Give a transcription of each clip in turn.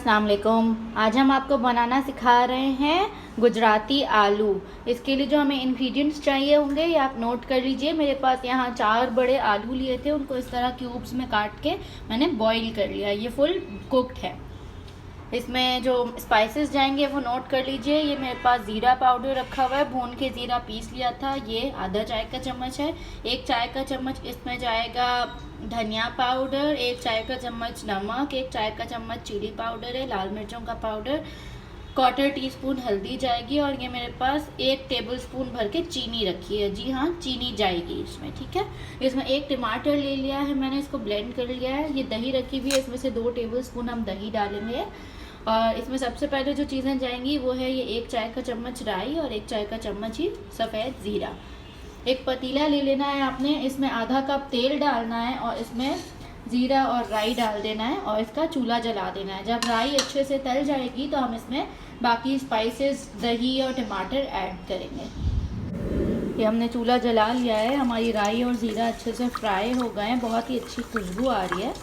अस्सलाम वालेकुम। आज हम आपको बनाना सिखा रहे हैं गुजराती आलू। इसके लिए जो हमें इंग्रेडिएंट्स चाहिए होंगे ये आप नोट कर लीजिए। मेरे पास यहाँ 4 बड़े आलू लिए थे, उनको इस तरह क्यूब्स में काट के मैंने बॉईल कर लिया। ये फुल कुक्ड है। इसमें जो स्पाइसेस जाएंगे वो नोट कर लीजिए। ये मेरे पास ज़ीरा पाउडर रखा हुआ है, भून के ज़ीरा पीस लिया था, ये आधा चाय का चम्मच है। 1 चाय का चम्मच इसमें जाएगा धनिया पाउडर, 1 चाय का चम्मच नमक, 1 चाय का चम्मच चिली पाउडर है, लाल मिर्चों का पाउडर, 1/4 टीस्पून हल्दी जाएगी, और ये मेरे पास 1 टेबलस्पून भर के चीनी रखी है। जी हाँ, चीनी जाएगी इसमें, ठीक है। इसमें 1 टमाटर ले लिया है मैंने, इसको ब्लेंड कर लिया है। ये दही रखी हुई है, इसमें से 2 टेबलस्पून हम दही डालेंगे। और इसमें सबसे पहले जो चीज़ें जाएंगी वो है ये 1 चाय का चम्मच राई और 1 चाय का चम्मच ही सफ़ेद ज़ीरा। एक पतीला ले लेना है आपने, इसमें आधा कप तेल डालना है और इसमें ज़ीरा और राई डाल देना है और इसका चूल्हा जला देना है। जब राई अच्छे से तल जाएगी तो हम इसमें बाकी स्पाइसेस, दही और टमाटर ऐड करेंगे। ये हमने चूल्हा जला लिया है, हमारी राई और ज़ीरा अच्छे से फ्राई हो गए हैं, बहुत ही अच्छी खुशबू आ रही है।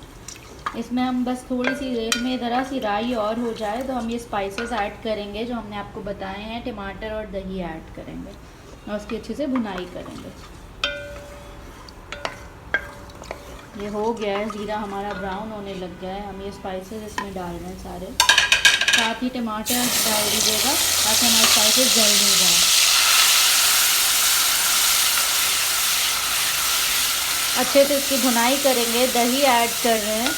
इसमें हम बस थोड़ी सी देर में ज़रा सी राई और हो जाए तो हम ये स्पाइसेस ऐड करेंगे जो हमने आपको बताए हैं। टमाटर और दही ऐड करेंगे और उसकी अच्छे से भुनाई करेंगे। ये हो गया है, ज़ीरा हमारा ब्राउन होने लग गया है। हम ये स्पाइसेस इसमें डाल रहे हैं सारे, साथ ही टमाटर डाल दीजिएगा ताकि हमारे स्पाइसेस जल नहीं जाए। अच्छे से इसकी भुनाई करेंगे। दही ऐड कर रहे हैं,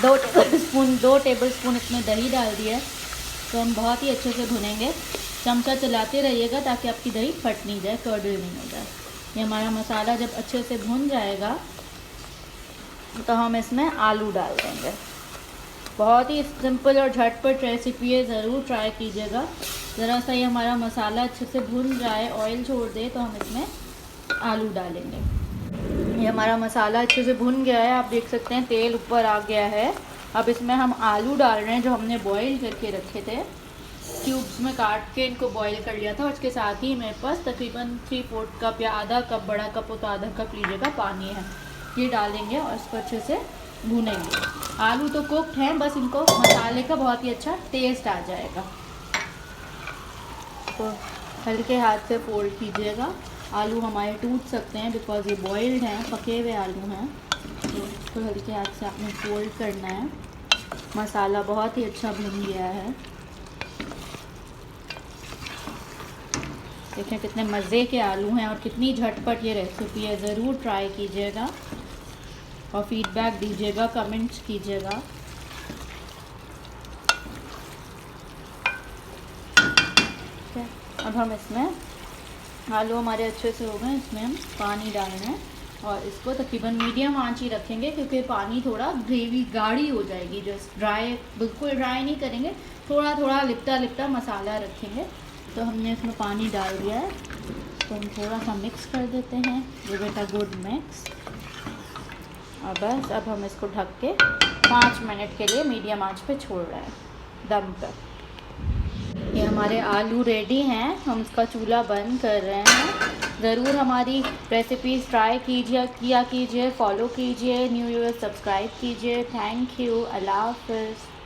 2 टेबलस्पून इसमें दही डाल दिया। तो हम बहुत ही अच्छे से भुनेंगे, चमचा चलाते रहिएगा ताकि आपकी दही फट नहीं जाए, कर्डल नहीं हो जाए। ये हमारा मसाला जब अच्छे से भुन जाएगा तो हम इसमें आलू डाल देंगे। बहुत ही सिंपल और झटपट रेसिपी है, ज़रूर ट्राई कीजिएगा। ज़रा सा ये हमारा मसाला अच्छे से भुन जाए, ऑयल छोड़ दे, तो हम इसमें आलू डालेंगे। ये हमारा मसाला अच्छे से भुन गया है, आप देख सकते हैं तेल ऊपर आ गया है। अब इसमें हम आलू डाल रहे हैं जो हमने बॉईल करके रखे थे, क्यूब्स में काट के इनको बॉईल कर लिया था। और इसके साथ ही मेरे पास तकरीबन 3/4 कप या आधा कप, बड़ा कप हो तो आधा कप लीजिएगा, पानी है। ये डालेंगे और इसको अच्छे से भूनेंगे। आलू तो कुक्ड हैं, बस इनको मसाले का बहुत ही अच्छा टेस्ट आ जाएगा। तो हल्के हाथ से फोल्ड कीजिएगा। आलू हमारे टूट सकते हैं बिकॉज़ ये बॉइल्ड हैं, पके हुए आलू हैं। तो इसको हल्के हाथ से आपने फोल्ड करना है। मसाला बहुत ही अच्छा भुन गया है। देखें कितने मज़े के आलू हैं और कितनी झटपट ये रेसिपी है। ज़रूर ट्राई कीजिएगा और फीडबैक दीजिएगा, कमेंट्स कीजिएगा। अब हम इसमें, आलू हमारे अच्छे से हो गए, इसमें हम पानी डाल रहे हैं और इसको तकरीबन मीडियम आंच ही रखेंगे क्योंकि पानी थोड़ा ग्रेवी गाढ़ी हो जाएगी। जो ड्राई, बिल्कुल ड्राई नहीं करेंगे, थोड़ा थोड़ा लिपटा लिपटा मसाला रखेंगे। तो हमने इसमें पानी डाल दिया है, तो हम थोड़ा सा मिक्स कर देते हैं। Give it a good mix. और बस अब हम इसको ढक के 5 मिनट के लिए मीडियम आंच पे छोड़ रहे हैं, दम पर। ये हमारे आलू रेडी हैं, हम इसका चूल्हा बंद कर रहे हैं। ज़रूर हमारी रेसिपीज़ ट्राई कीजिए, फॉलो कीजिए, न्यू व्यूअर्स सब्सक्राइब कीजिए। थैंक यू, अल्लाह हाफ़िज़।